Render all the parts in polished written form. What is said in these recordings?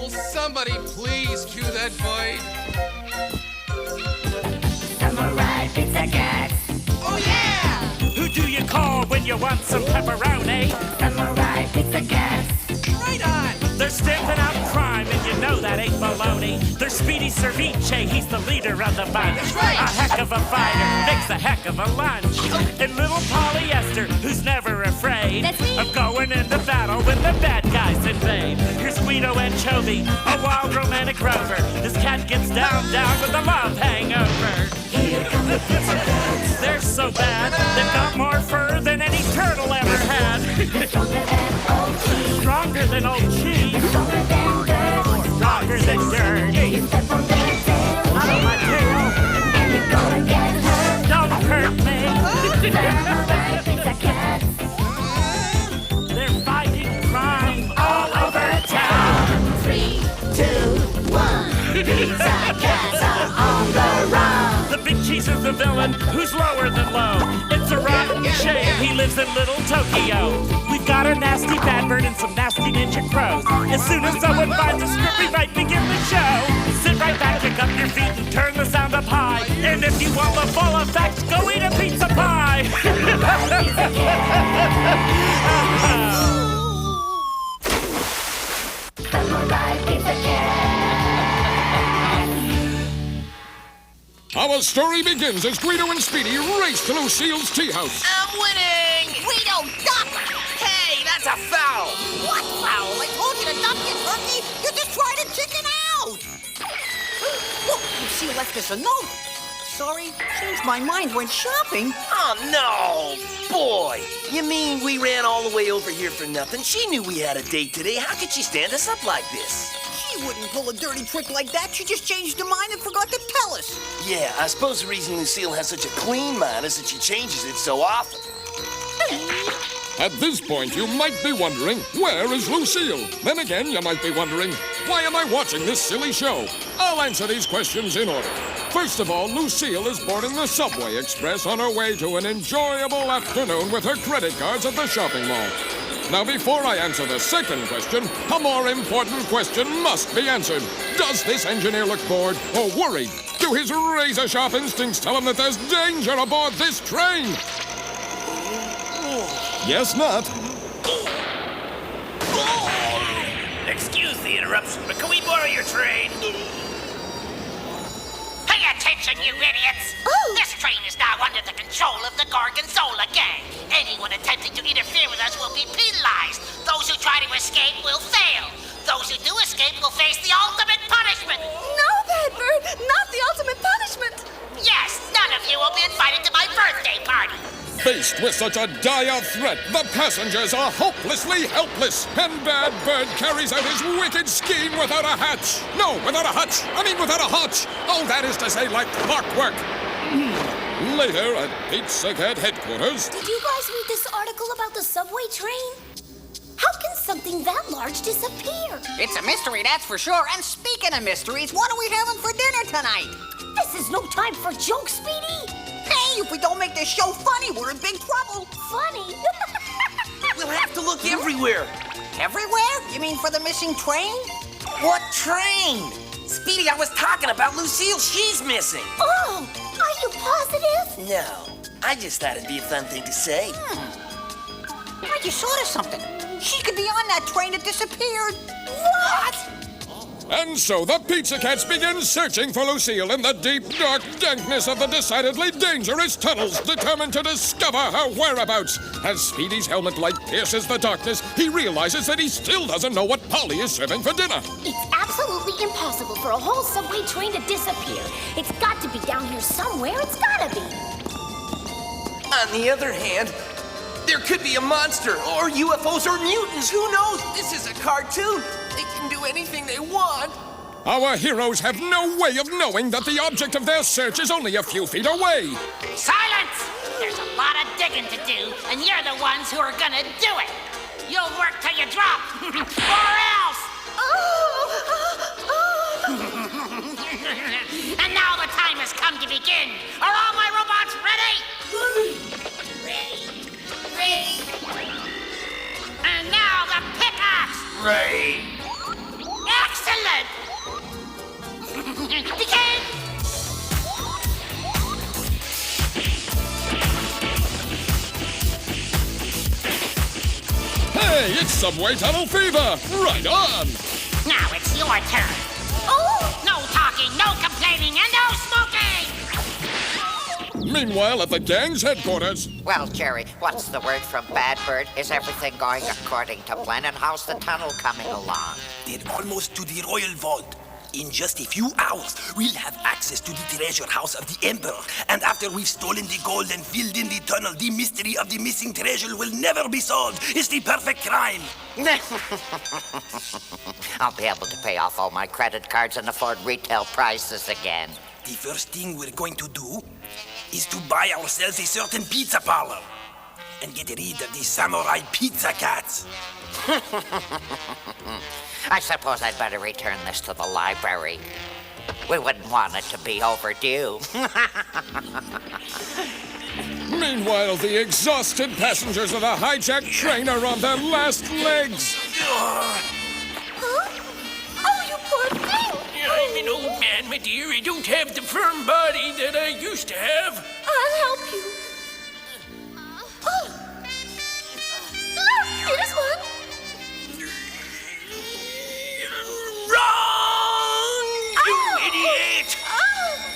Will somebody please cue that fight? Samurai Pizza Cats. Oh yeah! Who do you call when you want some pepperoni? Samurai Pizza Cats. Right on! They're stamping out crime, and you know that ain't baloney. They're Speedy Cerviche, he's the leader of the bunch. That's right. A heck of a fighter, makes a heck of a lunch. And little Polyester, who's never afraid That's me. of going into battle when the bad guys invade. Here's Guido Anchovy, a wild romantic rover. This cat gets down with a love hangover. Here come the Pizza Cats. They're so bad, they've got more fur than any turtle ever had. Stronger than old cheese. Stronger than old cheese. Stronger than dirt. Stronger than dirt. You step on their tail. Out of my tail. And you're gonna get hurt. Don't hurt me. Samurai Pizza Cats. They're fighting crime all over town. 3, 2, 1. Pizza Cats are on the run. The big cheese is the villain who's lower than low. It's a rotten shame he lives in Little Tokyo. We've got a nasty bad bird and some nasty ninja crows. As soon as someone finds a script, we might begin the show. Sit right back, kick up your feet, and turn the sound up high. And if you want the full effect, go eat a pizza pie. Samurai Pizza Cats. Our story begins as Guido and Speedy race to Lucille's tea house. I'm winning! Guido, duck! Hey, that's a foul! What foul? I told you to duck, you turkey! You just tried to chicken out! Look, Lucille left us a note. Sorry, changed my mind, went shopping. Oh, no! Boy, you mean we ran all the way over here for nothing? She knew we had a date today. How could she stand us up like this? She wouldn't pull a dirty trick like that. She just changed her mind and forgot to tell us. Yeah, I suppose the reason Lucille has such a clean mind is that she changes it so often. At this point, you might be wondering, where is Lucille? Then again, you might be wondering, why am I watching this silly show? I'll answer these questions in order. First of all, Lucille is boarding the Subway Express on her way to an enjoyable afternoon with her credit cards at the shopping mall. Now, before I answer the second question, a more important question must be answered. Does this engineer look bored or worried? Do his razor-sharp instincts tell him that there's danger aboard this train? Yes, not. Excuse the interruption, but can we borrow your train? Pay attention, you idiots! This train is now under the control of the Gorgonzola gang. Anyone attempting to interfere with us will be penalized. Those who try to escape will fail. Those who do escape will face the ultimate punishment. No, Badbird, not the ultimate punishment. Yes, none of you will be invited to my birthday party. Faced with such a dire threat, the passengers are hopelessly helpless, and Bad Bird carries out his wicked scheme without a hatch. No, without a hutch. I mean, without a hutch. Oh, that is to say, like clockwork. Later, at Pizza Cat headquarters... Did you guys read this article about the subway train? How can something that large disappear? It's a mystery, that's for sure. And speaking of mysteries, what are we having for dinner tonight? This is no time for jokes, Speedy. Hey, if we don't make this show funny, we're in big trouble. Funny. We'll have to look everywhere. Everywhere? You mean for the missing train? What train? Speedy, I was talking about Lucille. She's missing. Oh, are you positive? No, I just thought it'd be a fun thing to say. I just thought of something. She could be on that train that disappeared. What? And so the Pizza Cats begin searching for Lucille in the deep, dark dankness of the decidedly dangerous tunnels, determined to discover her whereabouts. As Speedy's helmet light pierces the darkness, he realizes that he still doesn't know what Polly is serving for dinner. It's absolutely impossible for a whole subway train to disappear. It's got to be down here somewhere. It's gotta be. On the other hand, there could be a monster, or UFOs, or mutants. Who knows? This is a cartoon. They can do anything they want. Our heroes have no way of knowing that the object of their search is only a few feet away. Silence! There's a lot of digging to do, and you're the ones who are gonna do it. You'll work till you drop, or else! And now the time has come to begin. Are all my robots ready? Ready. And now the pickaxe! Right. Excellent! It's subway tunnel fever! Right on! Now it's your turn. Oh! No talking, no complaining, and no smoking! Meanwhile, at the gang's headquarters, Well, Jerry, what's the word from Bad Bird? Is everything going according to plan? And how's the tunnel coming along? They're almost to the royal vault. In just a few hours, we'll have access to the treasure house of the Emperor. And after we've stolen the gold and filled in the tunnel, the mystery of the missing treasure will never be solved. It's the perfect crime. I'll be able to pay off all my credit cards and afford retail prices again. The first thing we're going to do is to buy ourselves a certain pizza parlor and get rid of the samurai pizza cats. I suppose I'd better return this to the library. We wouldn't want it to be overdue. meanwhile, the exhausted passengers of the hijacked train are on their last legs. Huh? Oh, you poor thing! I'm an old man, my dear. I don't have the firm body that I used to have. I'll help you. Oh! Look, here's one. Wrong! You idiot!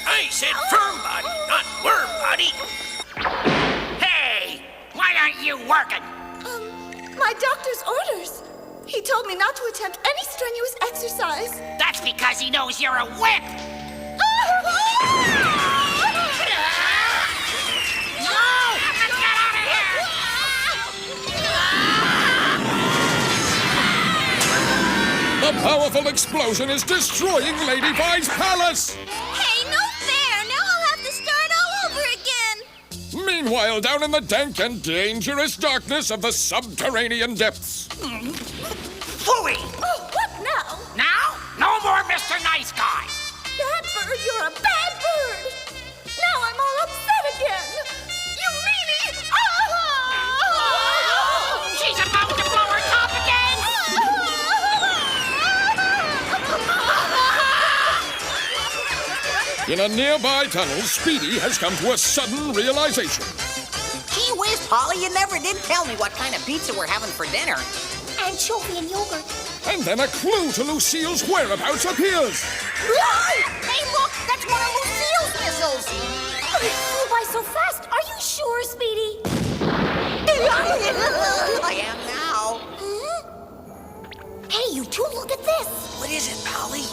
I said firm body, not worm body. Hey! Why aren't you working? My doctor's orders. He told me not to attempt any strenuous exercise. That's because he knows you're a whip! The powerful explosion is destroying Lady Vi's palace. Hey, no fair! Now I'll have to start all over again. Meanwhile, down in the dank and dangerous darkness of the subterranean depths, Phooey! Oh, what now? Now, no more Mr. Nice Guy! Bad Bird, you're a bad bird! Now I'm all upset again! You meanie! She's about to blow her top again! in a nearby tunnel, Speedy has come to a sudden realization. Gee whiz, Polly, you never did tell me what kind of pizza we're having for dinner. Anchovy and yogurt. And then a clue to Lucille's whereabouts appears. Hey, look, that's one of Lucille's missiles. It flew by so fast. Are you sure, Speedy? I am now. Hey, you two, look at this. What is it, Polly?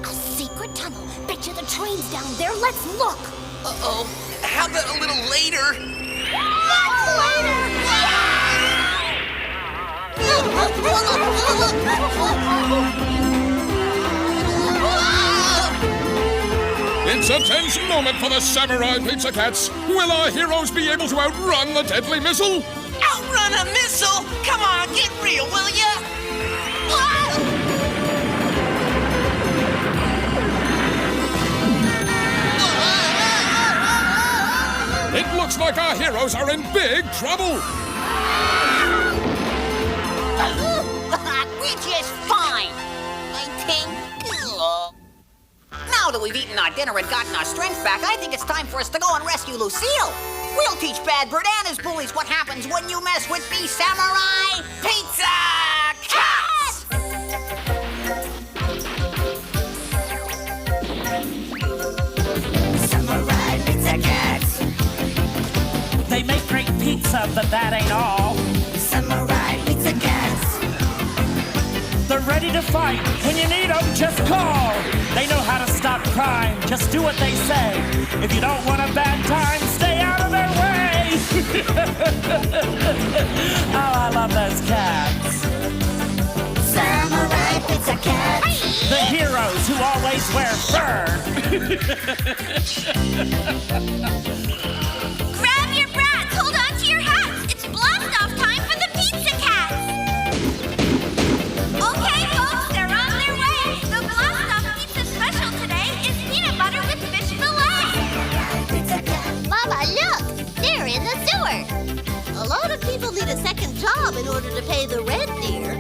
A secret tunnel. Bet you the train's down there. Let's look. Uh-oh. How about a little later? It's a tense moment for the Samurai Pizza Cats. Will our heroes be able to outrun the deadly missile? Outrun a missile? Come on, get real, will ya? It looks like our heroes are in big trouble. Which is fine, I think. Now that we've eaten our dinner and gotten our strength back, I think it's time for us to go and rescue Lucille. We'll teach Bad Bird and his bullies what happens when you mess with the Samurai Pizza Cats! Samurai Pizza Cats. They make great pizza, but that ain't all. Samurai Pizza Cats. They're ready to fight. When you need them, just call. They know how to stop crime. Just do what they say. If you don't want a bad time, stay out of their way. Oh, I love those cats. Samurai Pizza Cats. The heroes who always wear fur. Grab your brats. Hold on to your hats. It's blast-off time for the Pizza Cats. Okay, folks, they're on their way. The blast-off pizza special today is peanut butter with fish fillet. Mama, look! They're in the sewer. A lot of people need a second job in order to pay the rent, dear.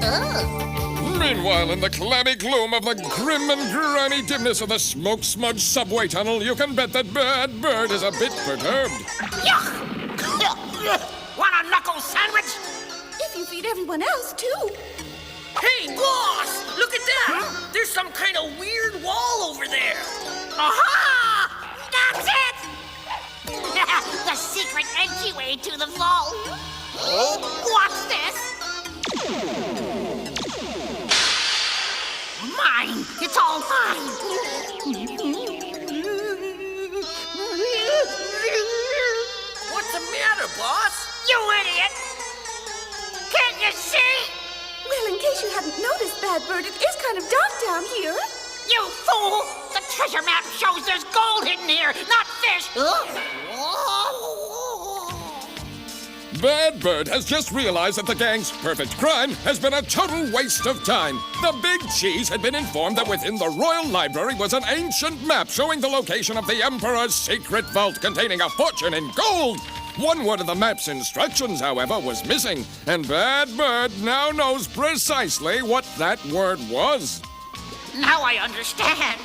Meanwhile, in the clammy gloom of the grim and grimy dimness of the smoke-smudged subway tunnel, you can bet that Bad Bird is a bit perturbed. Yuck! Want a knuckle sandwich? If you feed everyone else, too. Hey, boss! Look at that! There's some kind of weird wall over there. Aha! That's it! The secret entryway to the vault. Watch this. Mine! It's all mine! What's the matter, boss? You idiot! Can't you see? Well, in case you hadn't noticed, Bad Bird, it is kind of dark down here. You fool! The treasure map shows there's gold hidden here, not fish! Bad Bird has just realized that the gang's perfect crime has been a total waste of time. The Big Cheese had been informed that within the Royal Library was an ancient map showing the location of the Emperor's secret vault containing a fortune in gold. One word of the map's instructions, however, was missing, and Bad Bird now knows precisely what that word was. Now I understand.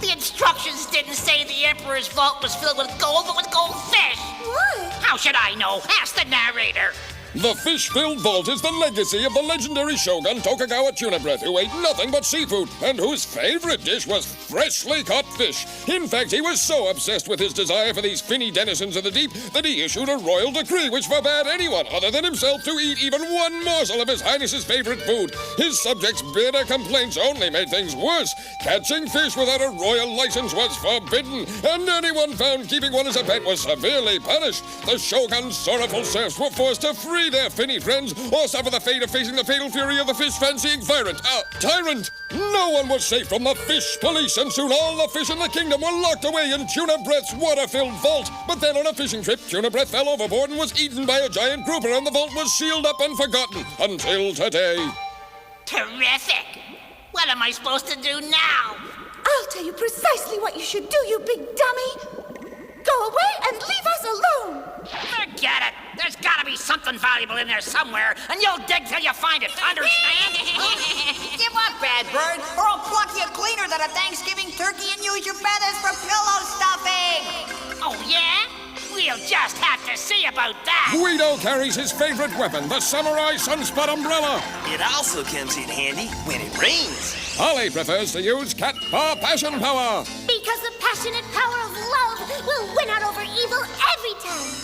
The instructions didn't say the Emperor's vault was filled with gold, but with goldfish. What? How should I know? Ask the narrator. The fish-filled vault is the legacy of the legendary shogun Tokugawa Tuna Breath, who ate nothing but seafood, and whose favorite dish was freshly caught fish. In fact, he was so obsessed with his desire for these finny denizens of the deep that he issued a royal decree which forbade anyone other than himself to eat even one morsel of His Highness's favorite food. His subjects' bitter complaints only made things worse. Catching fish without a royal license was forbidden, and anyone found keeping one as a pet was severely punished. The shogun's sorrowful serfs were forced to free their finny friends or suffer the fate of facing the fatal fury of the fish-fancying tyrant. No one was safe from the fish police, and soon all the fish in the kingdom were locked away in Tuna Breath's water-filled vault. But then on a fishing trip, Tuna Breath fell overboard and was eaten by a giant grouper, and the vault was sealed up and forgotten until today. Terrific. What am I supposed to do now? I'll tell you precisely what you should do, you big dummy. Go away and leave us alone. Forget it. There's gotta be something valuable in there somewhere, and you'll dig till you find it. Understand? Give up, Bad Bird, or I'll pluck you cleaner than a Thanksgiving turkey and use your feathers for pillow stuffing. Oh, yeah? We'll just have to see about that. Guido carries his favorite weapon, the samurai sunspot umbrella. It also comes in handy when it rains. Holly prefers to use cat paw passion power. Because the passionate power of love will win out over evil every time.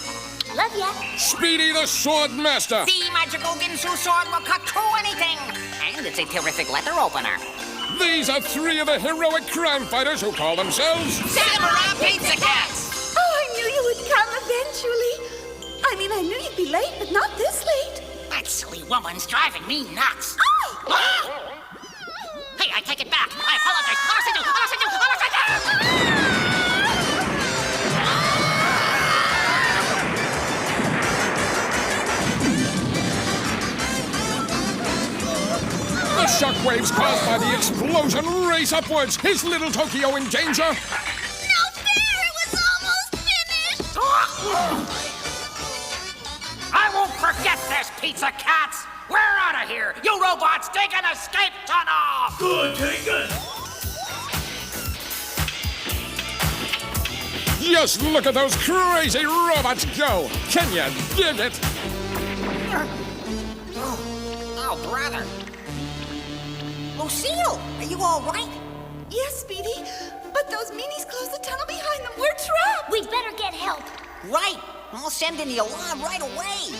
Love ya. Speedy the sword master. The magical Ginsu sword will cut through anything. And it's a terrific letter opener. These are three of the heroic crime fighters who call themselves Samurai Pizza Cats! Oh, I knew you would come eventually. I mean, I knew you'd be late, but not this late. That silly woman's driving me nuts. Oh! Hey, I take it back. I apologize. Honestly, The shockwaves caused by the explosion race upwards. Is little Tokyo in danger? No fair! It was almost finished! I won't forget this, Pizza Cats. We're out of here. You robots, dig an escape tunnel. Good taken. Just look at those crazy robots go. Can you dig it? Oh, brother. Lucille, are you all right? Yes, Speedy, but those meanies closed the tunnel behind them. We're trapped. We'd better get help. Right. I'll send in the alarm right away.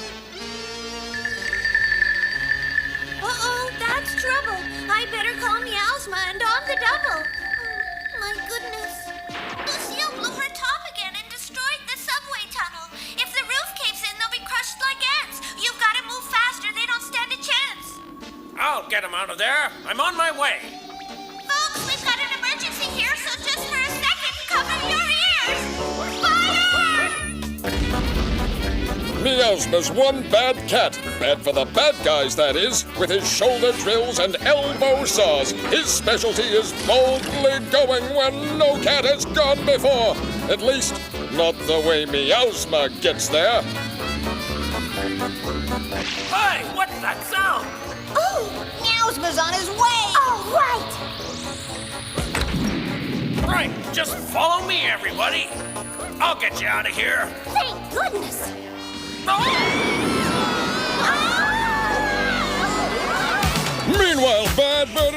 Uh-oh, that's trouble. I better call Meowsma and on the double. Oh, my goodness. Lucille blew her top again and destroyed the subway tunnel. If the roof caves in, they'll be crushed like ants. You've got to move faster. They don't stand a chance. I'll get him out of there. I'm on my way. Folks, we've got an emergency here, so just for a second, cover your ears. Fire! Meowsma's one bad cat. Bad for the bad guys, that is. With his shoulder drills and elbow saws. His specialty is boldly going where no cat has gone before. At least, not the way Meowsma gets there. Hey, what's that sound? Oh, Meowsma's on his way. all right. Right, just follow me, everybody. I'll get you out of here. Thank goodness. Oh! Ah!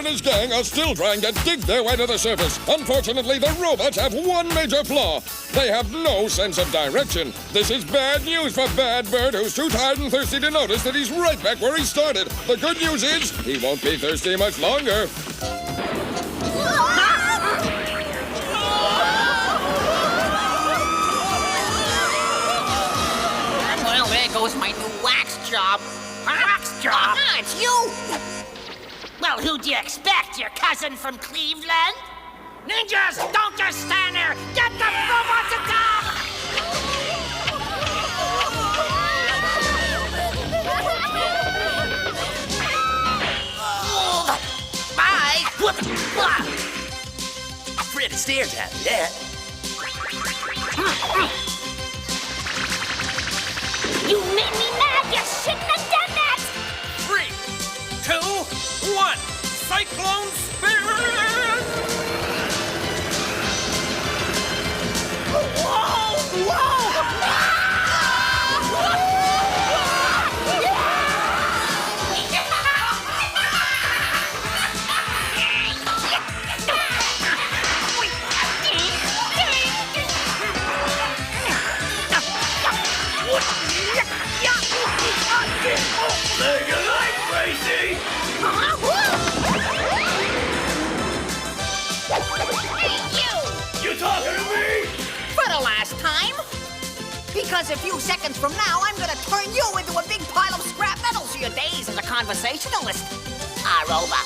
and his gang are still trying to dig their way to the surface. Unfortunately, the robots have one major flaw. They have no sense of direction. This is bad news for Bad Bird, who's too tired and thirsty to notice that he's right back where he started. The good news is, he won't be thirsty much longer. Well, there goes my new wax job. Wax job? Aha, it's you! Well, who do you expect? Your cousin from Cleveland? Ninjas, don't just stand there! Get the robots attack! Bye! Fred Astaire's happy, that. You made me mad! You shouldn't have done that! 3, 2, 1. Cyclone Spirit! For the last time. Because a few seconds from now, I'm gonna turn you into a big pile of scrap metal for your days as a conversationalist. Over.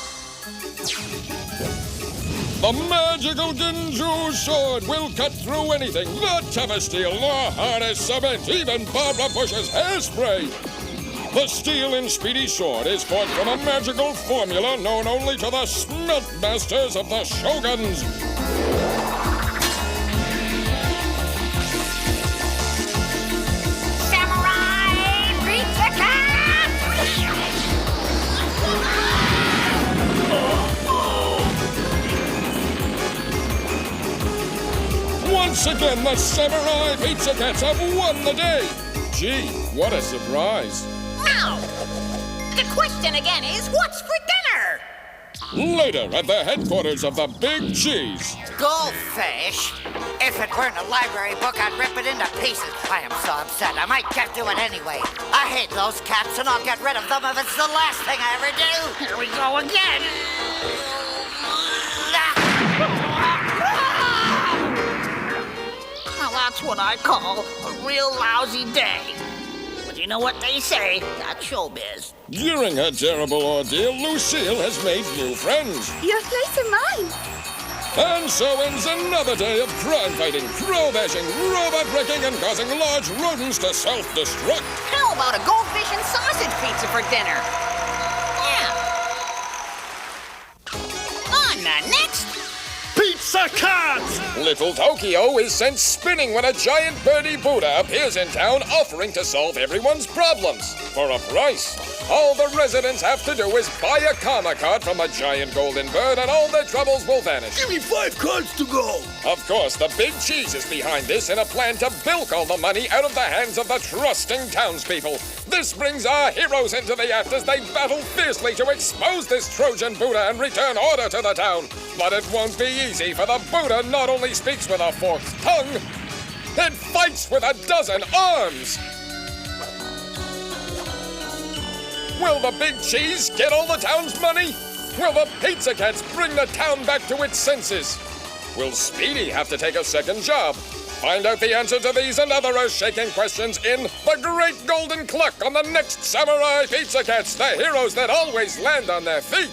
The magical Ginju sword will cut through anything. The toughest steel, the hardest cement, even Barbara Bush's hairspray. The steel in Speedy sword is forged from a magical formula known only to the smelt masters of the Shoguns. Samurai Pizza Cat! Once again, the Samurai Pizza Cats have won the day. Gee, what a surprise. Now, the question again is, what's for dinner? Later at the headquarters of the Big Cheese. Goldfish? If it weren't a library book, I'd rip it into pieces. I am so upset. I might get to it anyway. I hate those cats, and I'll get rid of them if it's the last thing I ever do. Here we go again. Well, that's what I call a real lousy day. But you know what they say, that's showbiz. During her terrible ordeal, Lucille has made new friends. Your place or mine? And so ends another day of crime fighting, crow bashing, robot wrecking, and causing large rodents to self-destruct. How about a goldfish and sausage pizza for dinner? Yeah. On the next... Pizza Cats! Little Tokyo is sent spinning when a giant birdie Buddha appears in town offering to solve everyone's problems for a price. All the residents have to do is buy a karma card from a giant golden bird and all their troubles will vanish. Give me 5 cards to go. Of course, the Big Cheese is behind this in a plan to bilk all the money out of the hands of the trusting townspeople. This brings our heroes into the act as they battle fiercely to expose this Trojan Buddha and return order to the town. But it won't be easy, for the Buddha not only speaks with a forked tongue, it fights with a dozen arms. Will the Big Cheese get all the town's money? Will the Pizza Cats bring the town back to its senses? Will Speedy have to take a second job? Find out the answer to these and other earth-shaking questions in The Great Golden Cluck on the next Samurai Pizza Cats, the heroes that always land on their feet.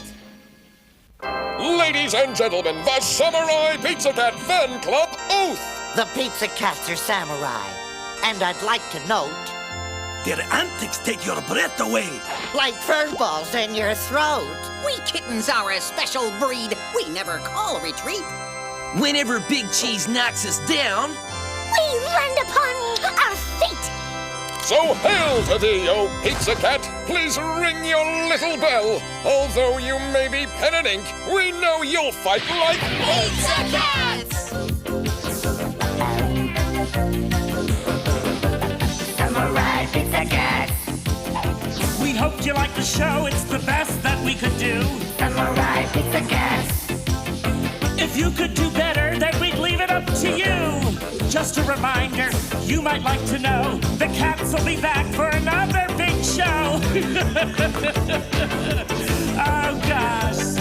Ladies and gentlemen, the Samurai Pizza Cat Fan Club Oath! The Pizza Cats are samurai. And I'd like to note... Their antics take your breath away. like furballs in your throat. We kittens are a special breed. We never call retreat. Whenever Big Cheese knocks us down, We land upon our fate. So hail to thee, O Pizza Cat! Please ring your little bell. Although you may be pen and ink, we know you'll fight like Pizza Cats! Samurai Pizza Cats. we hoped you liked the show. It's the best that we could do. Samurai Pizza Cats. If you could do better, then we'd leave it up to you. Just a reminder, you might like to know, the cats will be back for another big show. Oh, gosh.